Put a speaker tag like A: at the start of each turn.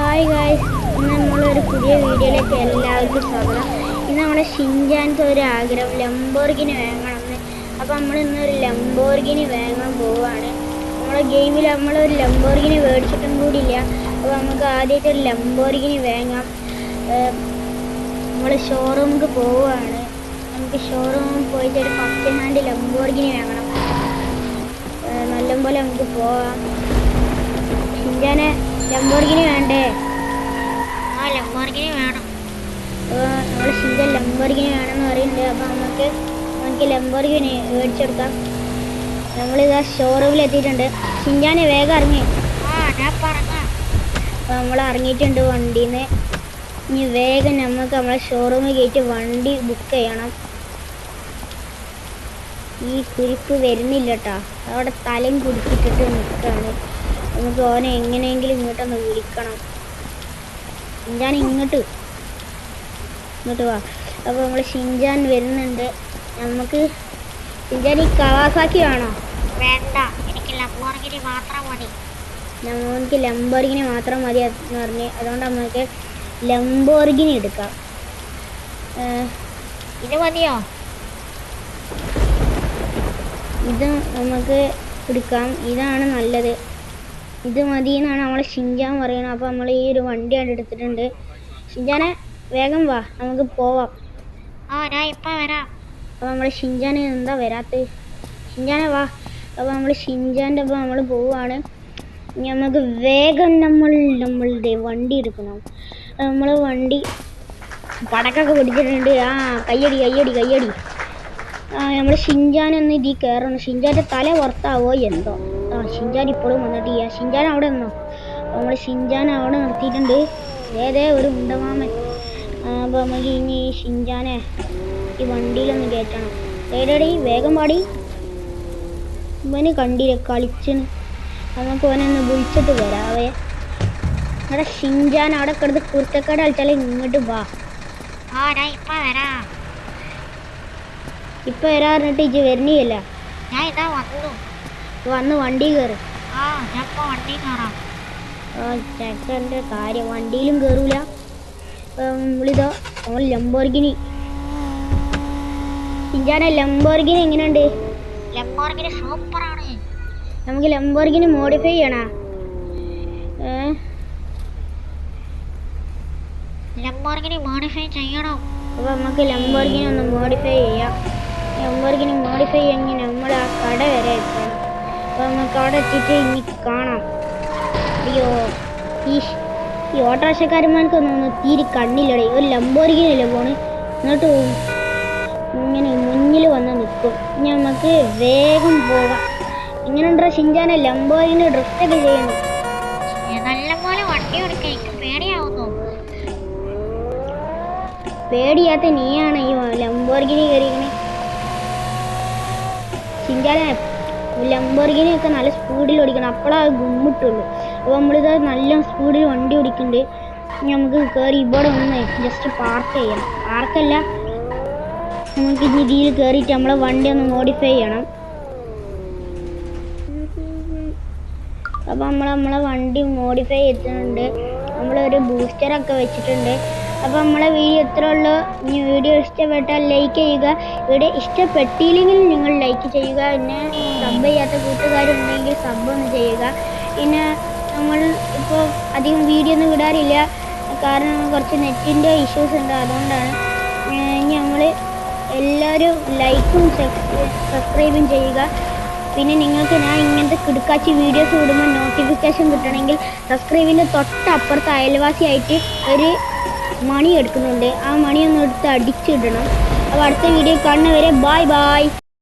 A: Hi guys, ഇന്ന് നമ്മളൊരു പുതിയ വീഡിയോയിലേക്ക് എല്ലാവർക്കും സ്വാഗതം. ഇന്ന് നമ്മുടെ ഷിൻചാൻ്റെ ഒരു ആഗ്രഹം ലംബോർഗിനി വാങ്ങണമെന്ന്. അപ്പോൾ നമ്മൾ ഇന്നൊരു ലംബോർഗിനി വാങ്ങാൻ പോവുകയാണ്. നമ്മുടെ ഗെയിമിൽ നമ്മളൊരു ലംബോർഗിനി മേടിച്ചിട്ടും കൂടിയില്ല. അപ്പോൾ നമുക്ക് ആദ്യമായിട്ട് ഒരു ലംബോർഗിനി വാങ്ങാം. നമ്മൾ ഷോറൂമിൽ പോവുകയാണ്. നമുക്ക് ഷോറൂമിൽ പോയിട്ട് ഒരു ഫസ്റ്റ് ഹാൻഡ് ലംബോർഗിനി വാങ്ങണം. നല്ലപോലെ നമുക്ക് പോവാം. ഷിൻചാനെ ലംബോർഗിനി വേണ്ടേ?
B: ആ ലംബോർഗിനി വേണം.
A: നമ്മൾ ഷിൻചാൻ ലംബോർഗിനി വേണമെന്ന് പറയുന്നുണ്ട്. അപ്പോൾ നമുക്ക് ലംബോർഗിനി മേടിച്ചെടുക്കാം. നമ്മളിതാ ഷോറൂമിൽ എത്തിയിട്ടുണ്ട്. ഷിൻചാനെ വേഗം ഇറങ്ങി. അപ്പോൾ നമ്മൾ ഇറങ്ങിയിട്ടുണ്ട് വണ്ടിയിൽ നിന്ന്. ഇനി വേഗം നമുക്ക് നമ്മളെ ഷോറൂമിൽ കയറ്റി വണ്ടി ബുക്ക് ചെയ്യണം. ഈ കുരിപ്പ് വരുന്നില്ല കേട്ടോ, അവിടെ തലയും കുടിച്ചിട്ടിട്ട് നിൽക്കുകയാണ്. നമുക്ക് ഓനെ എങ്ങനെയെങ്കിലും ഇങ്ങോട്ടൊന്ന് വിളിക്കണം. ഷിൻചാൻ ഇങ്ങോട്ട് വാ. അപ്പോൾ നമ്മൾ ഷിൻചാൻ വരുന്നുണ്ട്. നമുക്ക് ഷിൻചാൻ ഈ കവാസാക്കി വേണോ?
B: വേണ്ട, എനിക്ക് ലംബോർഗിനി മാത്രം മതി.
A: നമുക്ക് ലംബോർഗിനി മാത്രം മതി എന്ന് പറഞ്ഞ്, അതുകൊണ്ട് നമുക്ക് ലംബോർഗിനി എടുക്കാം.
B: ഇത് മതിയോ?
A: ഇത് നമുക്ക് എടുക്കാം. ഇതാണ് നല്ലത്. ഇത് മതി എന്നാണ് നമ്മളെ ഷിൻചാൻ പറയുന്നത്. അപ്പോൾ നമ്മൾ ഈ ഒരു വണ്ടി എടുത്തിട്ടുണ്ട്. ഷിൻചാനെ വേഗം വാ, നമുക്ക് പോവാം.
B: ഞാൻ ഇപ്പം വരാം.
A: അപ്പോൾ നമ്മളെ ഷിൻചാനെ എന്താ വരാത്തത്? ഷിൻചാനെ വാ. അപ്പോൾ നമ്മൾ ഷിൻചാൻ്റെ ഒപ്പം നമ്മൾ പോവുകയാണ്. ഇനി നമുക്ക് വേഗം നമ്മളുടെ വണ്ടി എടുക്കണം. നമ്മൾ വണ്ടി പടക്കൊക്കെ പിടിച്ചിട്ടുണ്ട്. കയ്യടി. നമ്മൾ ഷിൻചാനൊന്ന് ഇതിൽ കയറണം. ഷിൻചാൻ്റെ തല പുറത്താവോ എന്തോ. ഷിൻചാൻ ഇപ്പോഴും വന്നിട്ടില്ല. ഷിൻചാൻ അവിടെ നിന്നോ? നമ്മൾ ഷിൻചാൻ അവിടെ നിർത്തിയിട്ടുണ്ട്. ഒരു ഉണ്ടമാമൻ. അപ്പോൾ നമുക്ക് ഇനി ഷിൻചാനെ ഈ വണ്ടിയിലൊന്ന് കയറ്റണം. റെഡി, വേഗം പാടി. ഇവന് കണ്ടില്ല കളിച്ചിന്. നമുക്ക് ഓനൊന്ന് വിളിച്ചിട്ട് വരാവേ. അവിടെ ഷിൻചാൻ അവിടെ കിടന്ന് കുരുത്തക്കേട് കളിച്ചാൽ ഇങ്ങോട്ട് വാ. ഇപ്പൊ വരാറിട്ട് ഇജ്ജ് വരുന്നില്ല.
B: ഞാൻ ഇതാ
A: വന്ന് വണ്ടി കയറി. ചെക്കൻ്റെ കാര്യം, വണ്ടിയിലും കയറൂല. നമ്മളിതോ നമ്മൾ ലംബോർഗിനി. ഷിൻചാനെ ലംബോർഗിനി എങ്ങനെയുണ്ട്?
B: ലംബോർഗിനി സൂപ്പറാണ്.
A: നമുക്ക് ലംബോർഗിനി മോഡിഫൈ ചെയ്യണോ?
B: ലംബോർഗിനി മോഡിഫൈ ചെയ്യണം.
A: അപ്പോൾ നമുക്ക് ലംബോർഗിനി ഒന്ന് മോഡിഫൈ ചെയ്യാം. ലംബോർഗിനി മോഡിഫൈ ചെയ്യാൻ നമ്മൾ ആ കട വരെ എത്തണം. അപ്പോൾ നമുക്ക് അവിടെ എത്തിയിട്ട് ഇനി കാണാം. അയ്യോ, ഈ ഓട്ടോറിക്ഷക്കാരന്മാർക്കൊന്നും തീരെ കണ്ണില്ലടേ. ഒരു ലംബോർഗിനി അല്ലേ പോണ്, എന്നിട്ട് ഇങ്ങനെ മുന്നിൽ വന്ന് നിൽക്കും. ഇനി നമുക്ക് വേഗം പോകാം. ഇങ്ങനെയുണ്ടോ ഷിൻചാനെ ലംബോർഗിനി ഡ്രിഫ്റ്റൊക്കെ ചെയ്യുന്നു?
B: നല്ലപോലെ വണ്ടി ഓടിക്കാൻ എനിക്ക് പേടിയാവുന്നു.
A: പേടിയാത്ത നീയാണ് ഈ ലംബോർഗിനി കയറിയിരിക്കണേ. ഷിൻചാനെ ലംബോർഗിനി ഒക്കെ നല്ല സ്പീഡിൽ ഓടിക്കണം, അപ്പോഴാ ഗുമ്മിട്ടുള്ളൂ. അപ്പോൾ നമ്മളിത് നല്ല സ്പീഡിൽ വണ്ടി ഓടിക്കുന്നുണ്ട്. നമുക്ക് കയറി ഇവിടെ ഒന്ന് ജസ്റ്റ് പാർക്ക് ചെയ്യണം. പാർക്കല്ല, നമുക്ക് ഇനി ഇതിൽ കയറിയിട്ട് നമ്മളെ വണ്ടി ഒന്ന് മോഡിഫൈ ചെയ്യണം. അപ്പോൾ നമ്മളെ വണ്ടി മോഡിഫൈ ചെയ്തിട്ടുണ്ട്. നമ്മളൊരു ബൂസ്റ്ററൊക്കെ വെച്ചിട്ടുണ്ട്. അപ്പോൾ നമ്മളെ വീഡിയോ ഇത്ര ഉള്ളൂ. ഇനി വീഡിയോ ഇഷ്ടപ്പെട്ടാൽ ലൈക്ക് ചെയ്യുക. വീഡിയോ ഇഷ്ടപ്പെട്ടില്ലെങ്കിൽ നിങ്ങൾ ലൈക്ക് ചെയ്യുക. പിന്നെ സബ് ചെയ്യാത്ത കൂട്ടുകാരുണ്ടെങ്കിൽ സബ് ഒന്ന് ചെയ്യുക. പിന്നെ നമ്മൾ ഇപ്പോൾ അധികം വീഡിയോ ഒന്നും വിടാറില്ല, കാരണം കുറച്ച് നെറ്റിൻ്റെ ഇഷ്യൂസ് ഉണ്ട്, അതുകൊണ്ടാണ്. ഇനി നമ്മൾ എല്ലാവരും ലൈക്കും സബ്സ്ക്രൈബും ചെയ്യുക. പിന്നെ നിങ്ങൾക്ക് ഞാൻ ഇങ്ങനത്തെ കിടുക്കാച്ചി വീഡിയോസ് വിടുമ്പോൾ നോട്ടിഫിക്കേഷൻ കിട്ടണമെങ്കിൽ സബ്സ്ക്രൈബിൻ്റെ തൊട്ടപ്പുറത്ത് അയൽവാസിയായിട്ട് ഒരു മണി എടുക്കുന്നുണ്ട്. ആ മണി ഒന്ന് എടുത്ത് അടിച്ചിടണം. അപ്പോൾ അടുത്ത വീഡിയോ കാണുന്നവരെ ബൈ.